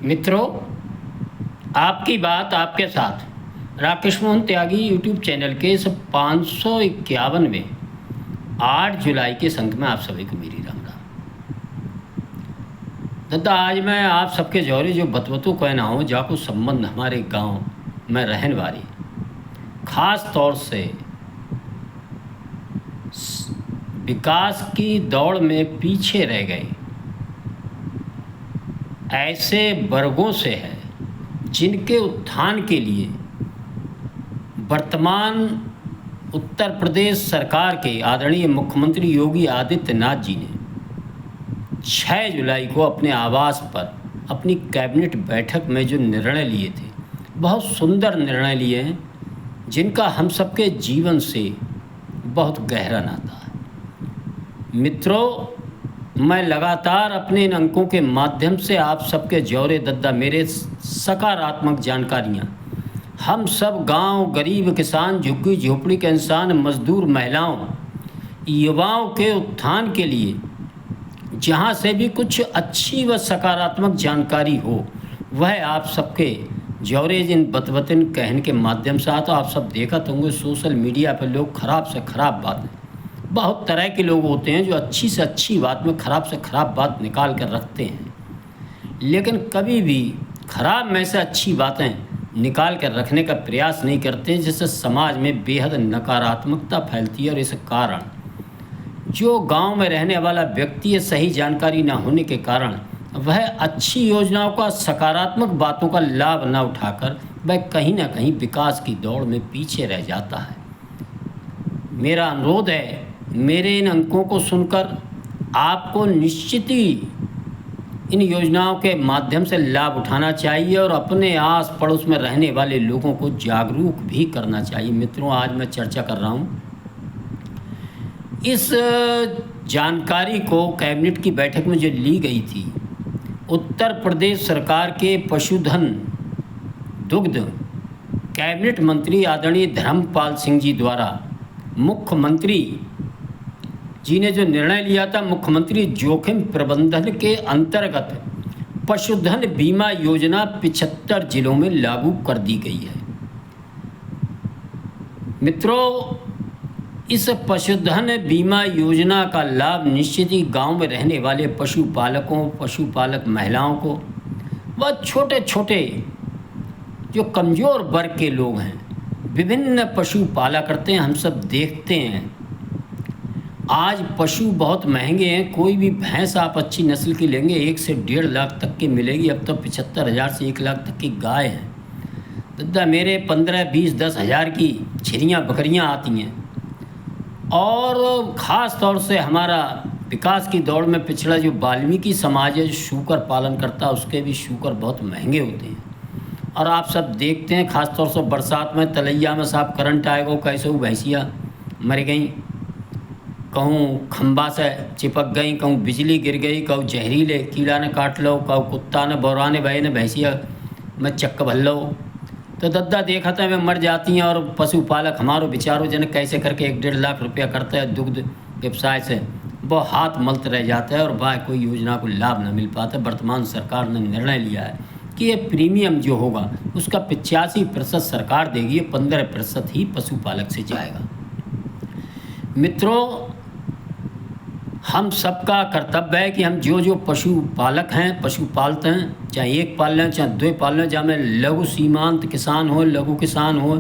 मित्रों, आपकी बात आपके साथ राकेश मोहन त्यागी यूट्यूब चैनल के इस 551वें 8 जुलाई के संग में आप सभी को मेरी राम राम। दादा, आज मैं आप सबके जौरे जो बतवतों कहना हो जाको संबंध हमारे गांव में रहने वाली ख़ास तौर से विकास की दौड़ में पीछे रह गए ऐसे वर्गों से है जिनके उत्थान के लिए वर्तमान उत्तर प्रदेश सरकार के आदरणीय मुख्यमंत्री योगी आदित्यनाथ जी ने 6 जुलाई को अपने आवास पर अपनी कैबिनेट बैठक में जो निर्णय लिए थे, बहुत सुंदर निर्णय लिए हैं जिनका हम सबके जीवन से बहुत गहरा नाता है। मित्रों, मैं लगातार अपने इन अंकों के माध्यम से आप सबके जौरे दद्दा मेरे सकारात्मक जानकारियाँ हम सब गांव, गरीब किसान, झुग्गी झोपड़ी के इंसान, मजदूर, महिलाओं, युवाओं के उत्थान के लिए जहां से भी कुछ अच्छी व सकारात्मक जानकारी हो वह आप सबके जौरे जिन बतवतिन कहने के माध्यम से आता। आप सब देखा तो होंगे सोशल मीडिया पर लोग खराब से खराब बातें, बहुत तरह के लोग होते हैं जो अच्छी से अच्छी बात में खराब से खराब बात निकाल कर रखते हैं, लेकिन कभी भी खराब में से अच्छी बातें निकाल कर रखने का प्रयास नहीं करते, जिससे समाज में बेहद नकारात्मकता फैलती है। और इस कारण जो गांव में रहने वाला व्यक्ति है, सही जानकारी न होने के कारण वह अच्छी योजनाओं का, सकारात्मक बातों का लाभ न उठाकर वह कहीं ना कहीं विकास की दौड़ में पीछे रह जाता है। मेरा अनुरोध है, मेरे इन अंकों को सुनकर आपको निश्चित ही इन योजनाओं के माध्यम से लाभ उठाना चाहिए और अपने आस पड़ोस में रहने वाले लोगों को जागरूक भी करना चाहिए। मित्रों, आज मैं चर्चा कर रहा हूँ इस जानकारी को कैबिनेट की बैठक में जो ली गई थी, उत्तर प्रदेश सरकार के पशुधन दुग्ध कैबिनेट मंत्री आदरणीय धर्मपाल सिंह जी द्वारा मुख्यमंत्री जी ने जो निर्णय लिया था, मुख्यमंत्री जोखिम प्रबंधन के अंतर्गत पशुधन बीमा योजना 75 जिलों में लागू कर दी गई है। मित्रों, इस पशुधन बीमा योजना का लाभ निश्चित ही गांव में रहने वाले पशुपालकों, पशुपालक महिलाओं को व छोटे छोटे जो कमज़ोर वर्ग के लोग हैं, विभिन्न पशु पाला करते हैं। हम सब देखते हैं आज पशु बहुत महंगे हैं। कोई भी भैंस आप अच्छी नस्ल की लेंगे 1 से 1.5 लाख तक की मिलेगी। अब तो 75,000 से 1 लाख तक की गाय हैं। दादा मेरे 15, 20, 10 हज़ार की छिरियाँ बकरियाँ आती हैं। और ख़ास तौर से हमारा विकास की दौड़ में पिछड़ा जो वाल्मीकि समाज है, जो शूकर पालन करता है, उसके भी शूकर बहुत महंगे होते हैं। और आप सब देखते हैं ख़ास तौर से बरसात में तलैया में साहब करंट आएगा, कैसे वो भैंसियाँ मर गई, कहूँ खंबा से चिपक गई, कहूँ बिजली गिर गई, कहूँ जहरीले कीड़ा ने काट लो, कहूँ कुत्ता ने बौराने भय ने भैंसिया में चक्क भल लो। तो दद्दा देखा था वे मर जाती हैं। और पशुपालक हमारो विचारों जन कैसे करके 1-1.5 लाख रुपया करता है दुग्ध व्यवसाय से, वो हाथ मलत रह जाता है और वह कोई योजना को लाभ न मिल पाता। वर्तमान सरकार ने निर्णय लिया है कि ये प्रीमियम जो होगा उसका 85% सरकार देगी, 15% ही पशुपालक से जाएगा। मित्रों, हम सबका कर्तव्य है कि हम जो पशुपालक हैं, पशु पालते हैं, चाहे एक पाल लें चाहे 2 पाल लें, चाहे लघु सीमांत किसान हो, लघु किसान हो,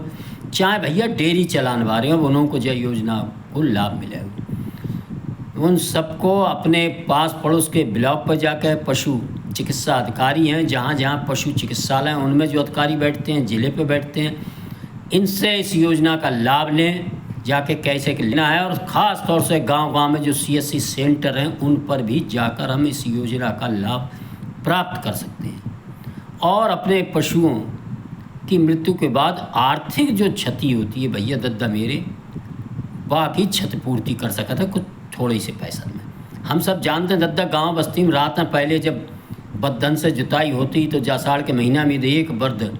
चाहे भैया डेयरी चलाने वाले हो, उन्हों को जो योजना को लाभ मिलेगा। उन सबको अपने पास पड़ोस के ब्लॉक पर जाकर पशु चिकित्सा अधिकारी हैं, जहाँ जहाँ पशु चिकित्सालय हैं उनमें जो अधिकारी बैठते हैं, ज़िले पे बैठते हैं, इनसे इस योजना का लाभ लें, जाके कैसे लेना है। और ख़ास तौर से गांव-गांव में जो CSC सेंटर हैं उन पर भी जाकर हम इस योजना का लाभ प्राप्त कर सकते हैं और अपने पशुओं की मृत्यु के बाद आर्थिक जो क्षति होती है भैया दद्दा मेरे, बाकी क्षतिपूर्ति कर सका था कुछ थोड़े से पैसा में। हम सब जानते हैं दद्दा, गांव बस्ती में रात में पहले जब बद्दन से जुताई होती तो जासाड़ के महीना में एक बर्द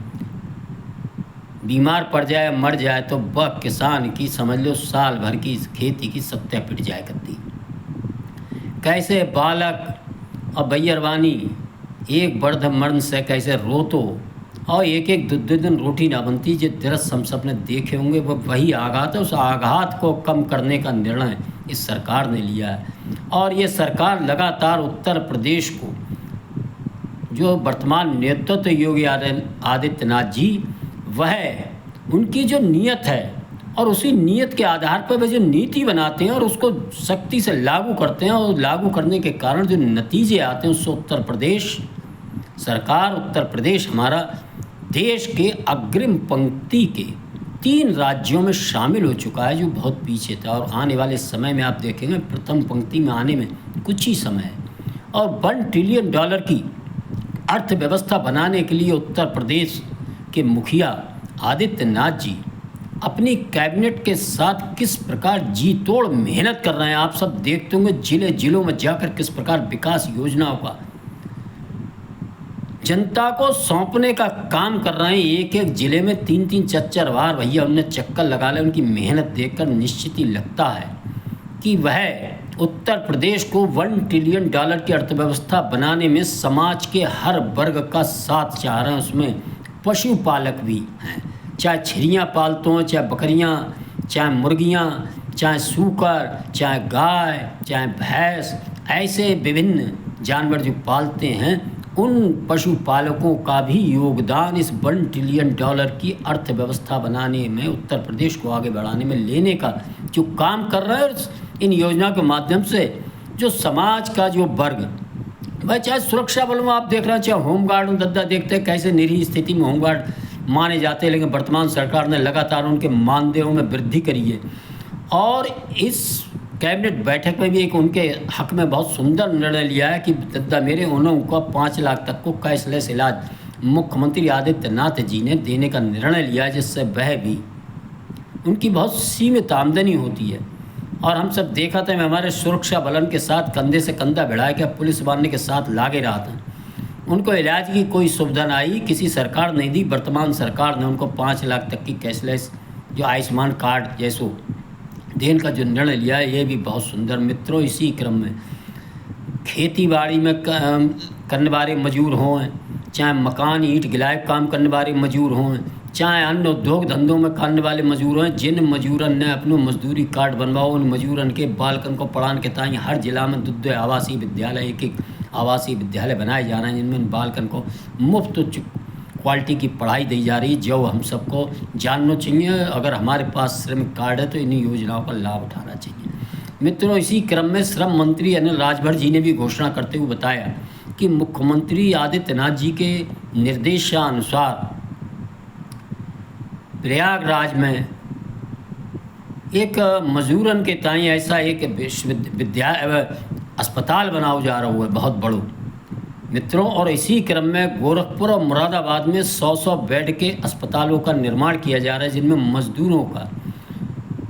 बीमार पड़ जाए, मर जाए तो वह किसान की समझ लो साल भर की खेती की सत्या पिट जाए करती। कैसे बालक और बैरवानी एक बर्द मर्द से कैसे रोतो और एक एक दो दो दिन रोटी ना बनती। जो दृश्य हम सब ने देखे होंगे वो वही आघात है। उस आघात को कम करने का निर्णय इस सरकार ने लिया है और ये सरकार लगातार उत्तर प्रदेश को, जो वर्तमान नेतृत्व योगी आदित्यनाथ जी, वह उनकी जो नीयत है और उसी नीयत के आधार पर वे जो नीति बनाते हैं और उसको सख्ती से लागू करते हैं और लागू करने के कारण जो नतीजे आते हैं उससे उत्तर प्रदेश सरकार, उत्तर प्रदेश हमारा देश के अग्रिम पंक्ति के 3 राज्यों में शामिल हो चुका है, जो बहुत पीछे था। और आने वाले समय में आप देखेंगे प्रथम पंक्ति में आने में कुछ ही समय है। और $1 ट्रिलियन की अर्थव्यवस्था बनाने के लिए उत्तर प्रदेश के मुखिया आदित्यनाथ जी अपनी कैबिनेट के साथ किस प्रकार जी तोड़ मेहनत कर रहे हैं। आप सब देखते होंगे जिलों में जाकर किस प्रकार विकास योजनाओं का जनता को सौंपने का काम कर रहे हैं। एक एक ज़िले में 3-3 4-4 बार भैया उन्हें चक्कर लगा ले। उनकी मेहनत देखकर निश्चित ही लगता है कि वह उत्तर प्रदेश को $1 ट्रिलियन की अर्थव्यवस्था बनाने में समाज के हर वर्ग का साथ चाह रहे हैं। उसमें पशुपालक भी हैं, चाहे छिरियाँ पालते हों, चाहे बकरियाँ, चाहे मुर्गियाँ, चाहे सूकर, चाहे गाय, चाहे भैंस, ऐसे विभिन्न जानवर जो पालते हैं, उन पशुपालकों का भी योगदान इस $1 ट्रिलियन की अर्थव्यवस्था बनाने में, उत्तर प्रदेश को आगे बढ़ाने में लेने का जो काम कर रहे हैं। इन योजना के माध्यम से जो समाज का जो वर्ग, वह चाहे सुरक्षा बल में आप देख रहे हैं, चाहे होमगार्ड में, दद्दा देखते हैं कैसे निरीह स्थिति में होमगार्ड माने जाते हैं, लेकिन वर्तमान सरकार ने लगातार उनके मानदेयों में वृद्धि करी है। और इस कैबिनेट बैठक में भी एक उनके हक में बहुत सुंदर निर्णय लिया है कि दद्दा मेरे उनको 5 लाख तक को कैशलेस इलाज मुख्यमंत्री आदित्यनाथ जी ने देने का निर्णय लिया है, जिससे वह भी उनकी बहुत सीमित आमदनी होती है। और हम सब देखा था, मैं हमारे सुरक्षा बलन के साथ कंधे से कंधा भिड़ा के पुलिस वाले के साथ लागे रहा था। उनको इलाज की कोई सुविधा ना आई, किसी सरकार नहीं दी। वर्तमान सरकार ने उनको 5 लाख तक की कैशलेस जो आयुष्मान कार्ड जैसो देने का जो निर्णय लिया है, ये भी बहुत सुंदर। मित्रों, इसी क्रम में खेती बाड़ी में करने वाले मजदूर हों, चाहे मकान ईंट गिलाई काम करने वाले मजदूर हों, चाहे अन्य उद्योग धंधों में करने वाले मजदूर हों, जिन मजदूरन ने अपने मजदूरी कार्ड बनवाओ, उन मजदूरन के बालकन को पढ़ाने के ताई हर जिला में 2 आवासीय विद्यालय, एक आवासीय विद्यालय बनाए जा रहे हैं, जिनमें बालकन को मुफ्त उच्च क्वालिटी की पढ़ाई दी जा रही है, जो हम सबको जानना चाहिए। अगर हमारे पास श्रमिक कार्ड है तो इन्हीं योजनाओं का लाभ उठाना चाहिए। मित्रों, इसी क्रम में श्रम मंत्री अनिल राजभर जी ने भी घोषणा करते हुए बताया कि मुख्यमंत्री आदित्यनाथ जी के निर्देशानुसार प्रयागराज में एक मजदूरन के ताई ऐसा एक विश्वविद्यालय अस्पताल बनाओ जा रहा हुआ है बहुत बड़ो। मित्रों, और इसी क्रम में गोरखपुर और मुरादाबाद में 100 बेड के अस्पतालों का निर्माण किया जा रहा है, जिनमें मजदूरों का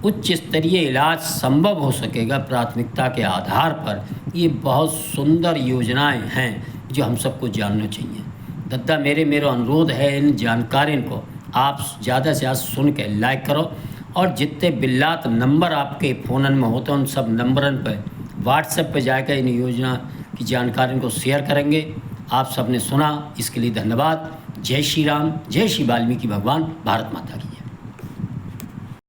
उच्च स्तरीय इलाज संभव हो सकेगा प्राथमिकता के आधार पर। ये बहुत सुंदर योजनाएं हैं जो हम सबको जानना चाहिए। दद्दा मेरा अनुरोध है, इन जानकारियों को आप ज़्यादा से ज़्यादा सुन के लाइक करो, और जितने बिल्लात नंबर आपके फ़ोन में होते हैं उन सब नंबरन पर व्हाट्सएप पर जाकर इन योजना की जानकारी को शेयर करेंगे। आप सबने सुना, इसके लिए धन्यवाद। जय श्री राम, जय श्री वाल्मीकि भगवान, भारत माता की।